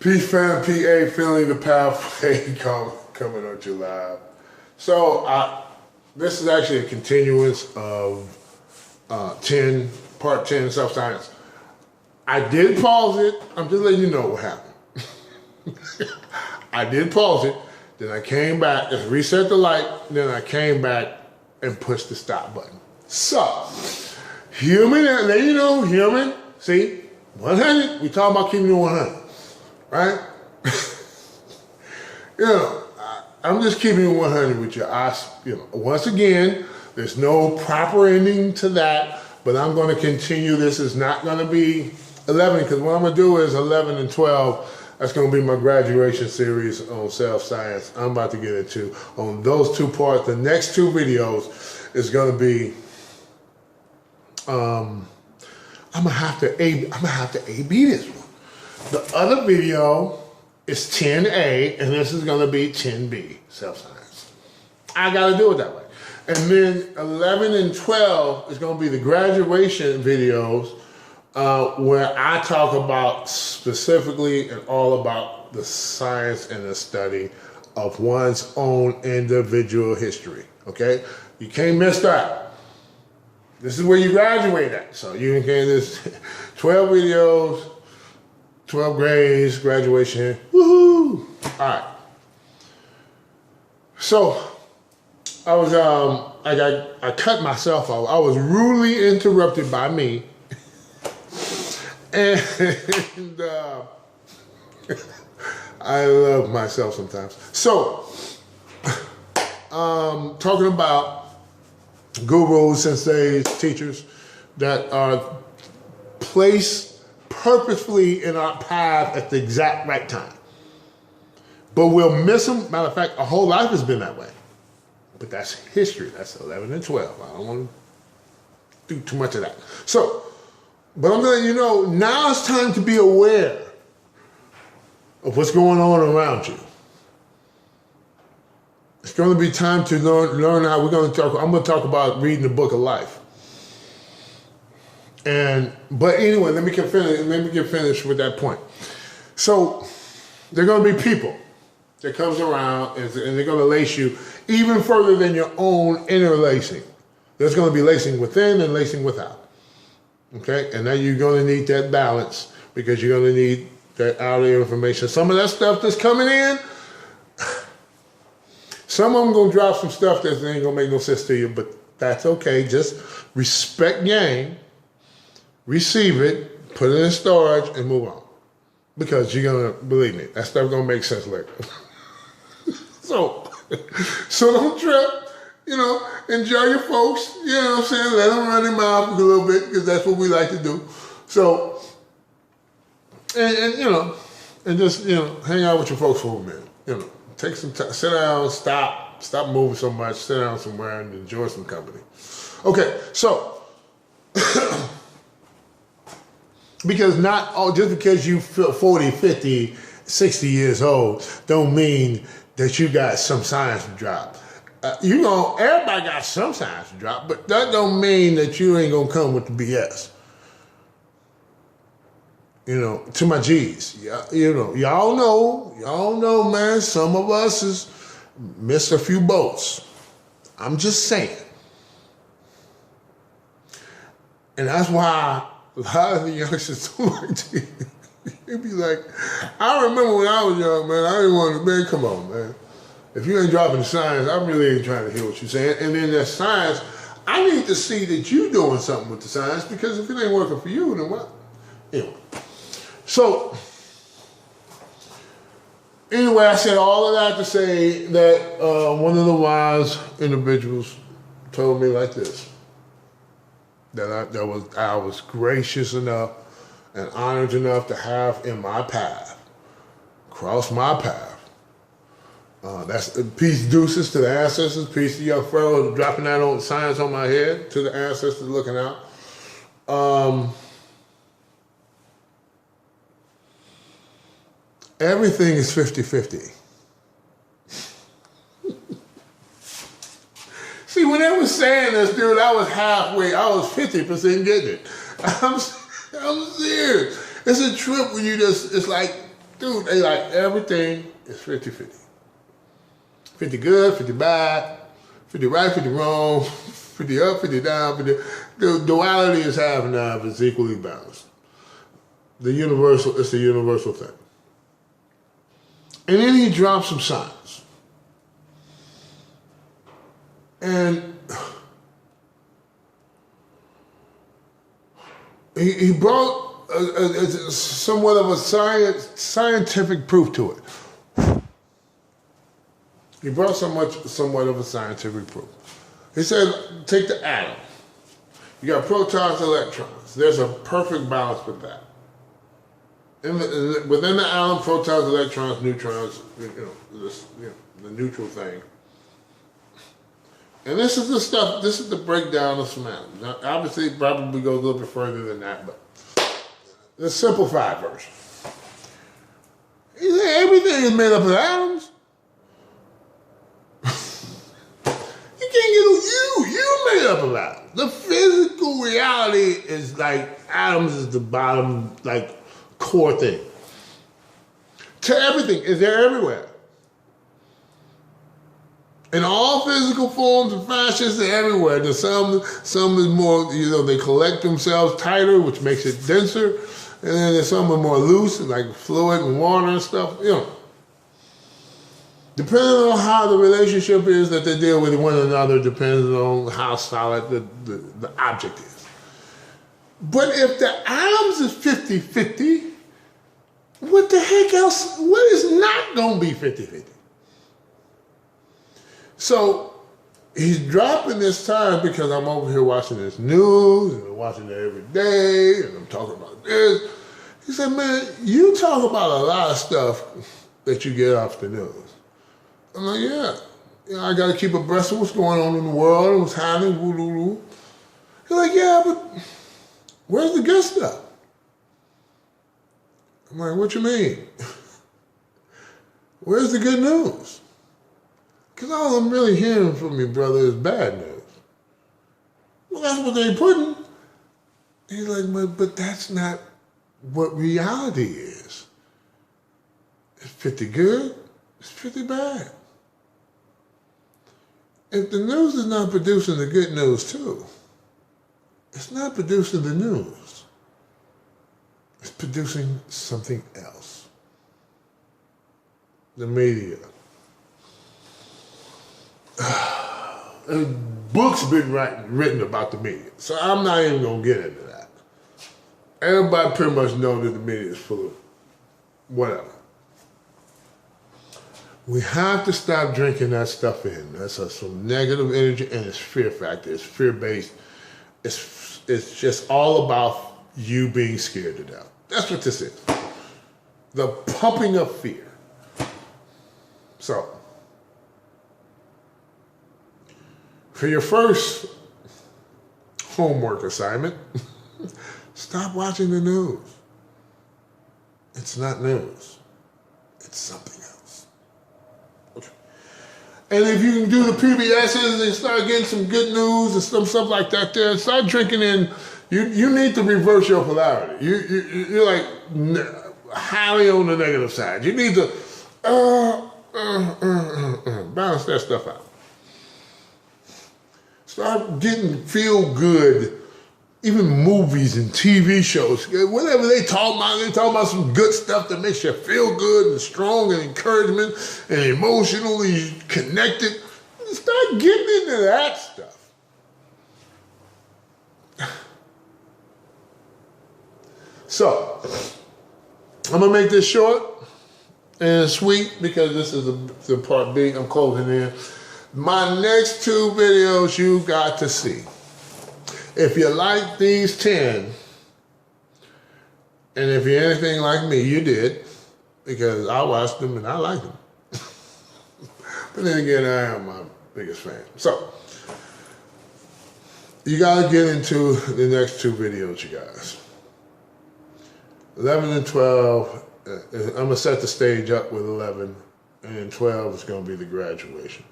Peace fam, PA, feeling the pathway coming on you live. So this is actually a continuance of part 10 self-science. I did pause it. I'm just letting you know what happened. I did pause it, then I came back, just reset the light, then I came back and pushed the stop button. So, human, let you know, human, see, 100, we talking about keeping it 100. Right? I'm just keeping it 100 with you. Once again, there's no proper ending to that, but I'm going to continue. This is not going to be 11, because what I'm going to do is 11 and 12. That's going to be my graduation series on self-science. I'm about to get into on those two parts. The next two videos is going to be, I'm gonna have to A/B this one. The other video is 10A, and this is going to be 10B, self-science. I got to do it that way. And then 11 and 12 is going to be the graduation videos where I talk about specifically and all about the science and the study of one's own individual history, okay? You can't miss that. This is where you graduate at. So you can get this 12 videos, 12 grades, graduation, woohoo! All right. So I cut myself off. I was rudely interrupted by me, and I love myself sometimes. So, talking about gurus, senseis, teachers that are placed purposefully in our path at the exact right time. But we'll miss them. Matter of fact, our whole life has been that way. But that's history. That's 11 and 12. I don't want to do too much of that. So, but I'm letting you know, now it's time to be aware of what's going on around you. It's going to be time to learn how I'm going to talk about reading the book of life. But anyway, let me get finished with that point. So there are going to be people that comes around and they're going to lace you even further than your own inner lacing. There's going to be lacing within and lacing without. Okay? And then you're going to need that balance, because you're going to need that outer information. Some of that stuff that's coming in, some of them going to drop some stuff that ain't going to make no sense to you, but that's okay. Just respect game. Receive it, put it in storage, and move on. Because you're gonna, believe me, that stuff gonna make sense later. So don't trip, enjoy your folks, you know what I'm saying? Let them run their mouth a little bit, because that's what we like to do. So, and just, hang out with your folks for a minute. Take some time, sit down, stop moving so much, sit down somewhere and enjoy some company. Okay, so, because just because you feel 40, 50, 60 years old don't mean that you got some science to drop. Everybody got some science to drop, but that don't mean that you ain't gonna come with the BS. To my G's, y'all know, man, some of us has missed a few boats. I'm just saying. And that's why a lot of the youngsters don't like to. They'd be like, I remember when I was young, man, I didn't want to, man, come on, man. If you ain't dropping the science, I really ain't trying to hear what you're saying. And then that science, I need to see that you doing something with the science, because if it ain't working for you, then what? Anyway. So, anyway, I said all of that to say that one of the wise individuals told me like this. That I was gracious enough and honored enough to have in my path, cross my path. That's peace deuces to the ancestors, peace to young fellow dropping that on science on my head, to the ancestors looking out. Everything is 50-50. See, when they was saying this, dude, I was halfway. I was 50% getting it. I'm serious. It's a trip when it's like Dude, they like everything is 50-50. 50 good, 50 bad, 50 right, 50 wrong, 50 up, 50 down. 50. The duality is half and half. It's equally balanced. It's the universal thing. And then he dropped some signs. And he brought somewhat of a scientific proof to it. He brought somewhat of a scientific proof. He said, take the atom. You got protons, electrons. There's a perfect balance with that. Within the atom, protons, electrons, neutrons, the neutral thing. And this is the stuff, this is the breakdown of some atoms. Now, obviously, it probably goes a little bit further than that, but the simplified version. He said everything is made up of atoms. You can't get you made up of atoms. The physical reality is like atoms is the bottom, like core thing. To everything, is there everywhere. In all physical forms and fashions, they're everywhere. There's some is more, they collect themselves tighter, which makes it denser. And then there's some are more loose, like fluid and water and stuff, Depending on how the relationship is that they deal with one another, depends on how solid the object is. But if the atoms is 50-50, what the heck else, what is not going to be 50-50? So he's dropping this time because I'm over here watching this news and I'm watching it every day and I'm talking about this. He said, man, you talk about a lot of stuff that you get off the news. I'm like, yeah. I got to keep abreast of what's going on in the world and what's happening. Woo. He's like, yeah, but where's the good stuff? I'm like, what you mean? Where's the good news? Because all I'm really hearing from you, brother, is bad news. Well, that's what they putting. He's like, but that's not what reality is. It's 50 good, it's 50 bad. If the news is not producing the good news too, it's not producing the news. It's producing something else. The media. Books been written about the media, so I'm not even gonna get into that. Everybody pretty much knows that the media is full of whatever. We have to stop drinking that stuff in. That's some negative energy, and it's fear factor. It's fear-based. It's just all about you being scared to death. That's what this is. The pumping of fear. So, for your first homework assignment, stop watching the news. It's not news. It's something else. Okay. And if you can do the PBSs and start getting some good news and some stuff like that there, start drinking in, you need to reverse your polarity. You're like highly on the negative side. You need to balance that stuff out. Start getting feel good, even movies and TV shows, whatever they talk about some good stuff that makes you feel good and strong and encouragement and emotionally connected. Start getting into that stuff. So, I'm gonna make this short and sweet because this is the part B. I'm closing in. My next 2 videos you got to see. If you like these 10, and if you're anything like me, you did, because I watched them and I liked them. But then again, I am my biggest fan. So, you gotta get into the next 2 videos, you guys. 11 and 12, I'm gonna set the stage up with 11, and then 12 is gonna be the graduation.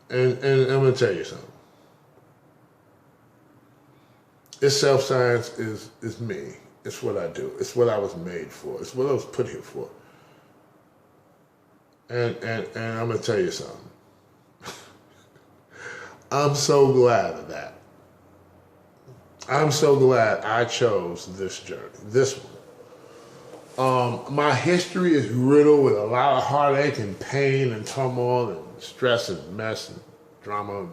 And I'm going to tell you something. It's self-science is me. It's what I do. It's what I was made for. It's what I was put here for. And I'm going to tell you something. I'm so glad of that. I'm so glad I chose this journey, this one. My history is riddled with a lot of heartache and pain and turmoil and stress and mess and drama.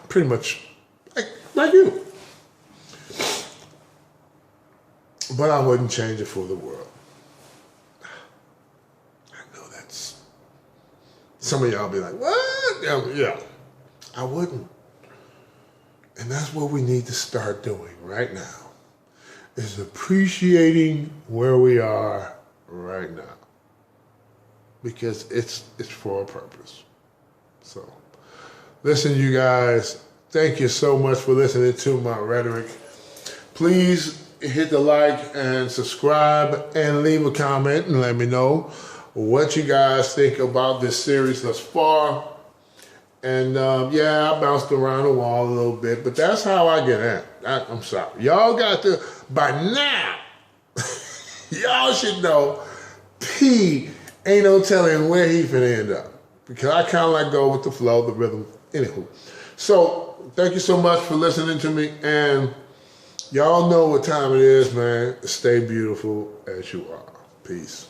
Pretty much like you. But I wouldn't change it for the world. I know that's... Some of y'all be like, what? Yeah, I wouldn't. And that's what we need to start doing right now, is appreciating where we are right now. Because it's for a purpose. So, listen, you guys, thank you so much for listening to my rhetoric. Please hit the like and subscribe and leave a comment and let me know what you guys think about this series thus far. And yeah, I bounced around the wall a little bit, but that's how I get in. I'm sorry. Y'all got to, by now, y'all should know P ain't no telling where he finna end up. Because I kind of like go with the flow, the rhythm, anywho. So, thank you so much for listening to me, and y'all know what time it is, man. Stay beautiful as you are. Peace.